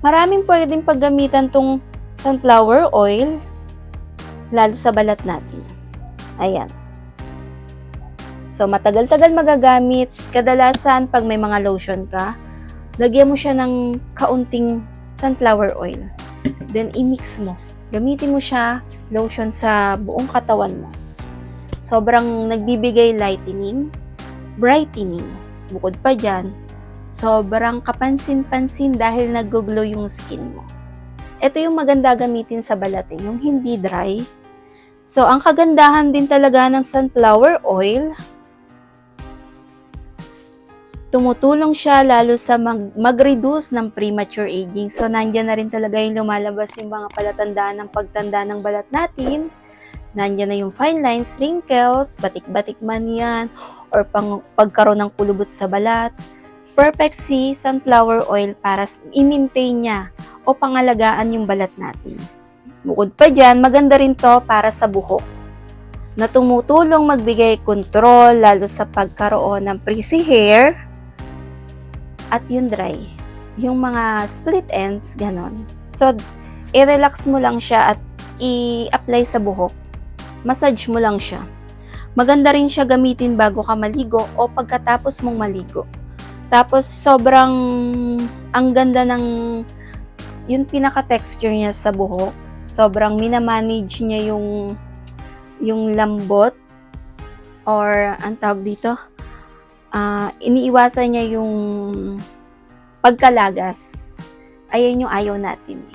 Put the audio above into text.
Maraming pwedeng paggamitan tong sunflower oil, lalo sa balat natin. Ayan. So, matagal-tagal magagamit. Kadalasan, pag may mga lotion ka, lagyan mo siya ng kaunting sunflower oil. Then, i-mix mo. Gamitin mo siya, lotion sa buong katawan mo. Sobrang nagbibigay lightening, brightening. Bukod pa dyan, sobrang kapansin-pansin dahil nag-glow yung skin mo. Ito yung maganda gamitin sa balat, yung hindi dry. So, ang kagandahan din talaga ng sunflower oil, tumutulong siya lalo sa mag-reduce ng premature aging. So, nandyan na rin talaga yung lumalabas yung mga palatandaan ng pagtanda ng balat natin. Nandyan na yung fine lines, wrinkles, batik-batik man yan, or pagkaroon ng kulubot sa balat. Perfect si sunflower oil para i-maintain niya o pangalagaan yung balat natin. Bukod pa dyan, maganda rin to para sa buhok na tumutulong magbigay kontrol lalo sa pagkaroon ng frizzy hair at yung dry, yung mga split ends, ganon. So, i-relax mo lang siya at i-apply sa buhok. Massage mo lang siya. Maganda rin siya gamitin bago ka maligo o pagkatapos mong maligo. Tapos, sobrang ang ganda ng yung pinaka-texture niya sa buhok. Sobrang minamanage niya yung lambot or ang tawag dito, iniiwasan niya yung pagkalagas. Ayan yung ayaw natin.